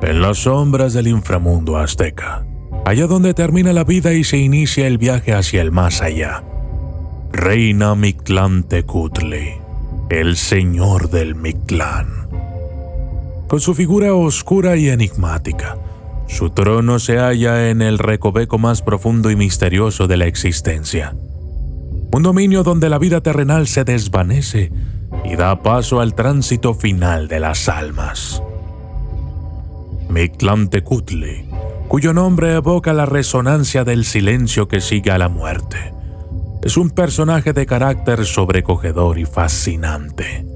En las sombras del inframundo azteca, allá donde termina la vida y se inicia el viaje hacia el más allá, reina Mictlantecutli, el señor del Mictlán. Con su figura oscura y enigmática, su trono se halla en el recoveco más profundo y misterioso de la existencia. Un dominio donde la vida terrenal se desvanece y da paso al tránsito final de las almas. Mictlantecutli, cuyo nombre evoca la resonancia del silencio que sigue a la muerte, es un personaje de carácter sobrecogedor y fascinante.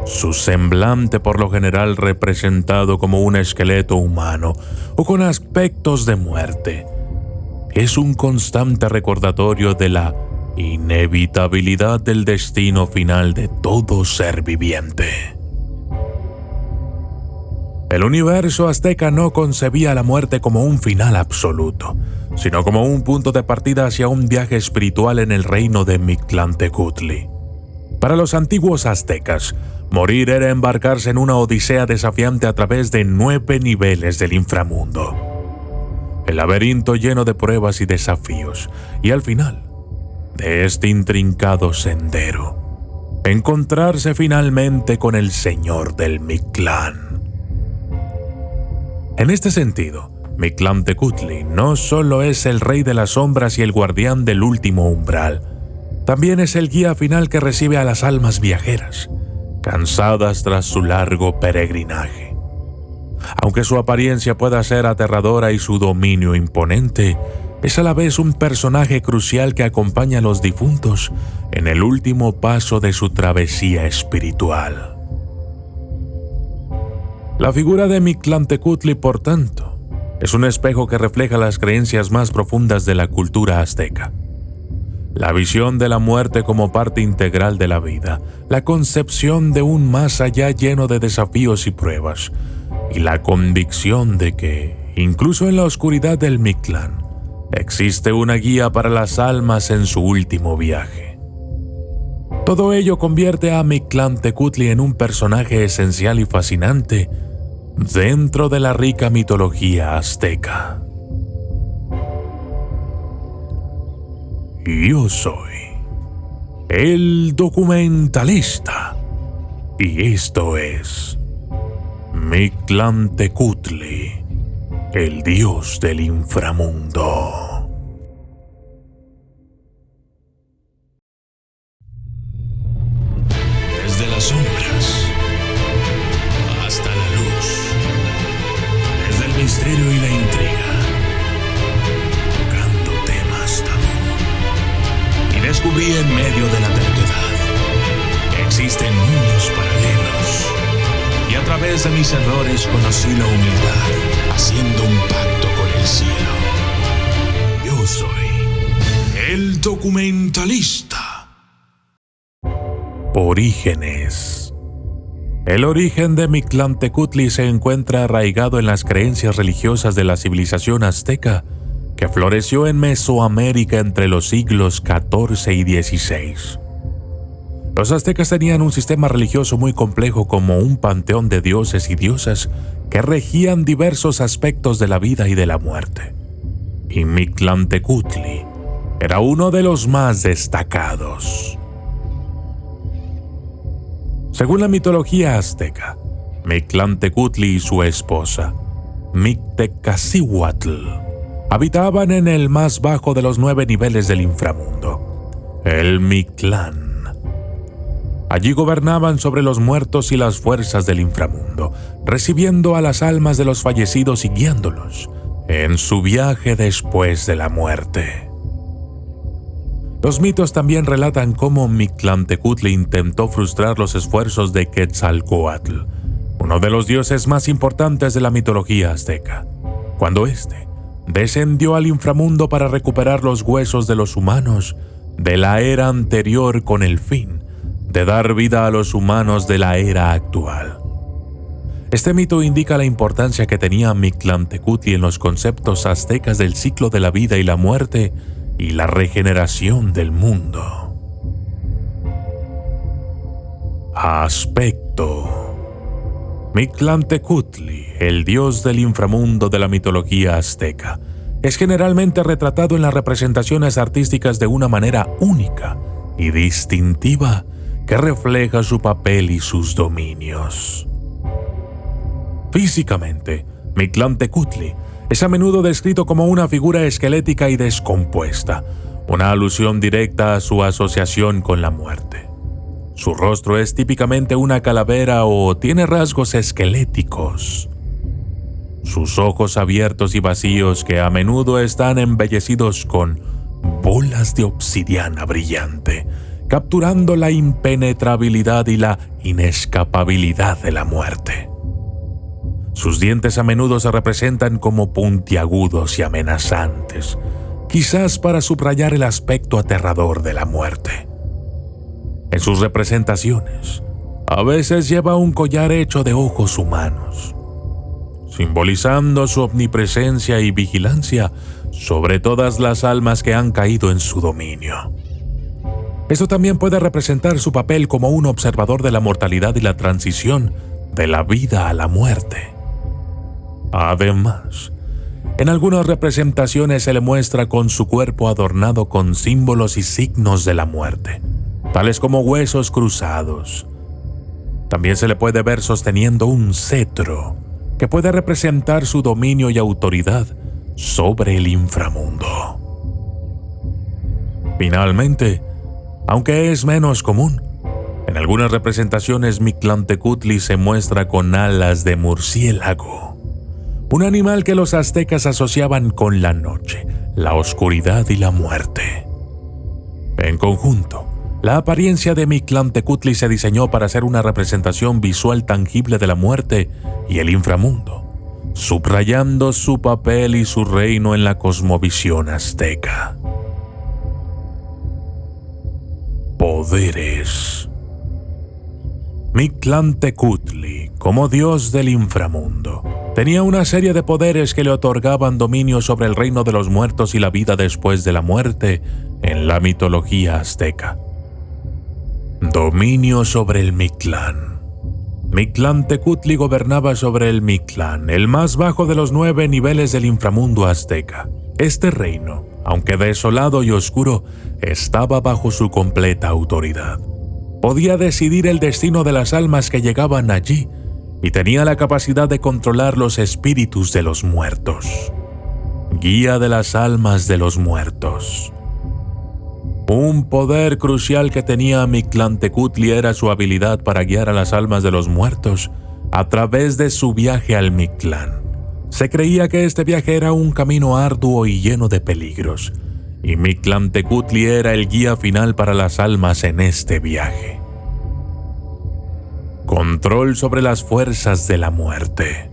Su semblante, por lo general representado como un esqueleto humano o con aspectos de muerte, es un constante recordatorio de la inevitabilidad del destino final de todo ser viviente. El universo azteca no concebía la muerte como un final absoluto, sino como un punto de partida hacia un viaje espiritual en el reino de Mictlantecutli. Para los antiguos aztecas, morir era embarcarse en una odisea desafiante a través de 9 niveles del inframundo. El laberinto lleno de pruebas y desafíos, y al final de este intrincado sendero, encontrarse finalmente con el señor del Mictlán. En este sentido, Mictlantecutli no solo es el rey de las sombras y el guardián del último umbral, también es el guía final que recibe a las almas viajeras, cansadas tras su largo peregrinaje. Aunque su apariencia pueda ser aterradora y su dominio imponente, es a la vez un personaje crucial que acompaña a los difuntos en el último paso de su travesía espiritual. La figura de Mictlantecutli, por tanto, es un espejo que refleja las creencias más profundas de la cultura azteca. La visión de la muerte como parte integral de la vida, la concepción de un más allá lleno de desafíos y pruebas, y la convicción de que, incluso en la oscuridad del Mictlán, existe una guía para las almas en su último viaje. Todo ello convierte a Mictlantecutli en un personaje esencial y fascinante dentro de la rica mitología azteca. Yo soy el documentalista y esto es Mictlantecutli, el dios del inframundo. Desde las sombras hasta la luz, desde el misterio y la intriga, tocando temas tabú. Y descubrí en medio de la verdad que existen mundos paralelos. Y a través de mis errores conocí la humildad, haciendo un pacto con el cielo. Yo soy el documentalista. Orígenes. El origen de Mictlantecutli se encuentra arraigado en las creencias religiosas de la civilización azteca que floreció en Mesoamérica entre los siglos XIV y XVI. Los aztecas tenían un sistema religioso muy complejo como un panteón de dioses y diosas que regían diversos aspectos de la vida y de la muerte. Y Mictlantecutli era uno de los más destacados. Según la mitología azteca, Mictlantecutli y su esposa, Mictecacihuatl, habitaban en el más bajo de los 9 niveles del inframundo, el Mictlán. Allí gobernaban sobre los muertos y las fuerzas del inframundo, recibiendo a las almas de los fallecidos y guiándolos en su viaje después de la muerte. Los mitos también relatan cómo Mictlantecutli intentó frustrar los esfuerzos de Quetzalcóatl, uno de los dioses más importantes de la mitología azteca, cuando éste descendió al inframundo para recuperar los huesos de los humanos de la era anterior con el fin de dar vida a los humanos de la era actual. Este mito indica la importancia que tenía Mictlantecutli en los conceptos aztecas del ciclo de la vida y la muerte y la regeneración del mundo. Aspecto. Mictlantecutli, el dios del inframundo de la mitología azteca, es generalmente retratado en las representaciones artísticas de una manera única y distintiva que refleja su papel y sus dominios. Físicamente, Mictlantecutli es a menudo descrito como una figura esquelética y descompuesta, una alusión directa a su asociación con la muerte. Su rostro es típicamente una calavera o tiene rasgos esqueléticos. Sus ojos abiertos y vacíos, que a menudo están embellecidos con bolas de obsidiana brillante, capturando la impenetrabilidad y la inescapabilidad de la muerte. Sus dientes a menudo se representan como puntiagudos y amenazantes, quizás para subrayar el aspecto aterrador de la muerte. En sus representaciones, a veces lleva un collar hecho de ojos humanos, simbolizando su omnipresencia y vigilancia sobre todas las almas que han caído en su dominio. Esto también puede representar su papel como un observador de la mortalidad y la transición de la vida a la muerte. Además, en algunas representaciones se le muestra con su cuerpo adornado con símbolos y signos de la muerte, tales como huesos cruzados. También se le puede ver sosteniendo un cetro, que puede representar su dominio y autoridad sobre el inframundo. Finalmente, aunque es menos común, en algunas representaciones Mictlantecutli se muestra con alas de murciélago, un animal que los aztecas asociaban con la noche, la oscuridad y la muerte. En conjunto, la apariencia de Mictlantecutli se diseñó para ser una representación visual tangible de la muerte y el inframundo, subrayando su papel y su reino en la cosmovisión azteca. Poderes. Mictlantecutli, como dios del inframundo, tenía una serie de poderes que le otorgaban dominio sobre el reino de los muertos y la vida después de la muerte en la mitología azteca. Dominio sobre el Mictlán. Mictlantecutli gobernaba sobre el Mictlán, el más bajo de los 9 niveles del inframundo azteca. Este reino, aunque desolado y oscuro, estaba bajo su completa autoridad. Podía decidir el destino de las almas que llegaban allí y tenía la capacidad de controlar los espíritus de los muertos. Guía de las almas de los muertos. Un poder crucial que tenía Mictlantecutli era su habilidad para guiar a las almas de los muertos a través de su viaje al Mictlán. Se creía que este viaje era un camino arduo y lleno de peligros, y Mictlantecutli era el guía final para las almas en este viaje. Control sobre las fuerzas de la muerte.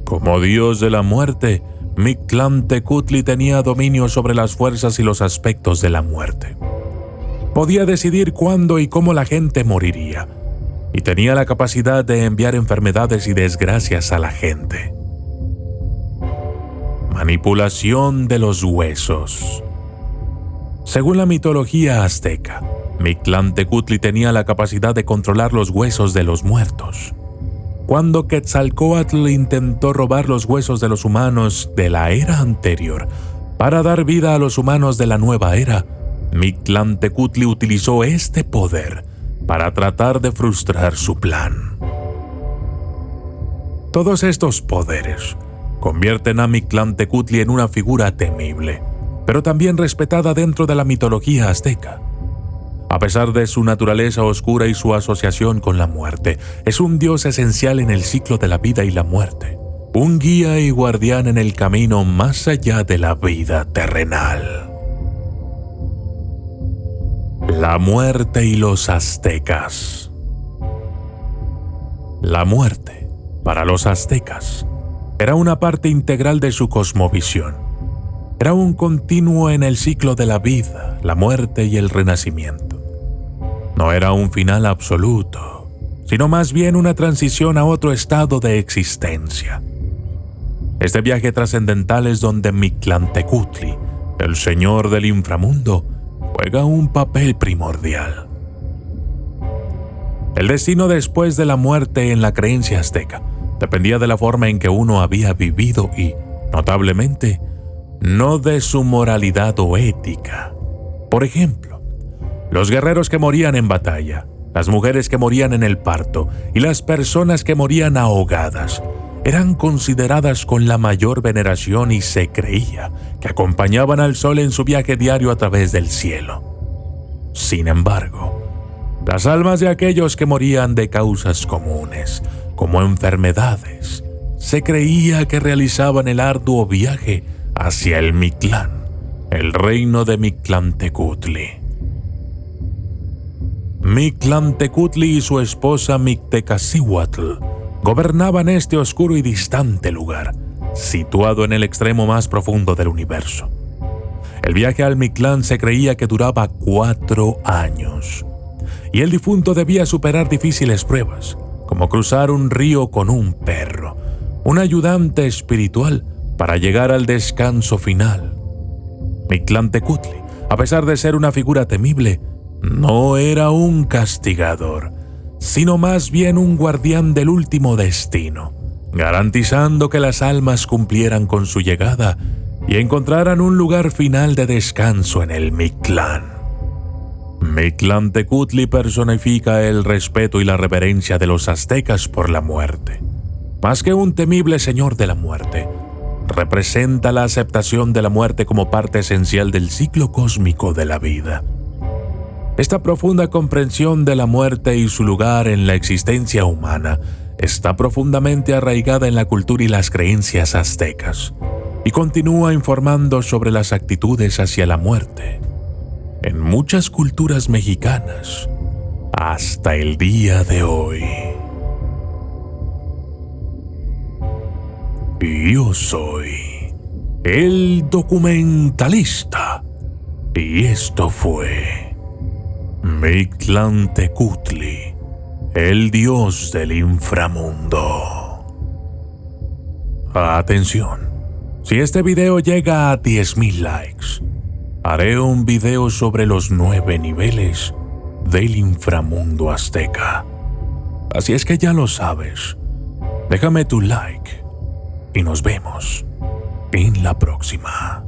Como dios de la muerte, Mictlantecutli tenía dominio sobre las fuerzas y los aspectos de la muerte. Podía decidir cuándo y cómo la gente moriría, y tenía la capacidad de enviar enfermedades y desgracias a la gente. Manipulación de los huesos. Según la mitología azteca, Mictlantecutli tenía la capacidad de controlar los huesos de los muertos. Cuando Quetzalcóatl intentó robar los huesos de los humanos de la era anterior para dar vida a los humanos de la nueva era, Mictlantecutli utilizó este poder para tratar de frustrar su plan. Todos estos poderes convierten a Mictlantecutli en una figura temible, pero también respetada dentro de la mitología azteca. A pesar de su naturaleza oscura y su asociación con la muerte, es un dios esencial en el ciclo de la vida y la muerte, un guía y guardián en el camino más allá de la vida terrenal. La muerte y los aztecas. La muerte, para los aztecas, era una parte integral de su cosmovisión. Era un continuo en el ciclo de la vida, la muerte y el renacimiento. No era un final absoluto, sino más bien una transición a otro estado de existencia. Este viaje trascendental es donde Mictlantecutli, el señor del inframundo, juega un papel primordial. El destino después de la muerte en la creencia azteca dependía de la forma en que uno había vivido y, notablemente, no de su moralidad o ética. Por ejemplo, los guerreros que morían en batalla, las mujeres que morían en el parto y las personas que morían ahogadas eran consideradas con la mayor veneración y se creía que acompañaban al sol en su viaje diario a través del cielo. Sin embargo, las almas de aquellos que morían de causas comunes, como enfermedades, se creía que realizaban el arduo viaje hacia el Mictlán, el reino de Mictlantecutli. Mictlantecutli y su esposa Mictecacihuatl gobernaban este oscuro y distante lugar, situado en el extremo más profundo del universo. El viaje al Mictlán se creía que duraba 4 años, y el difunto debía superar difíciles pruebas, como cruzar un río con un perro, un ayudante espiritual, para llegar al descanso final. Mictlantecutli, a pesar de ser una figura temible, no era un castigador, sino más bien un guardián del último destino, garantizando que las almas cumplieran con su llegada y encontraran un lugar final de descanso en el Mictlán. Mictlantecutli personifica el respeto y la reverencia de los aztecas por la muerte. Más que un temible señor de la muerte, representa la aceptación de la muerte como parte esencial del ciclo cósmico de la vida. Esta profunda comprensión de la muerte y su lugar en la existencia humana está profundamente arraigada en la cultura y las creencias aztecas, y continúa informando sobre las actitudes hacia la muerte en muchas culturas mexicanas hasta el día de hoy. Yo soy el documentalista y esto fue Mictlantecutli, el dios del inframundo. Atención, si este video llega a 10,000 likes, haré un video sobre los 9 niveles del inframundo azteca. Así es que ya lo sabes, déjame tu like y nos vemos en la próxima.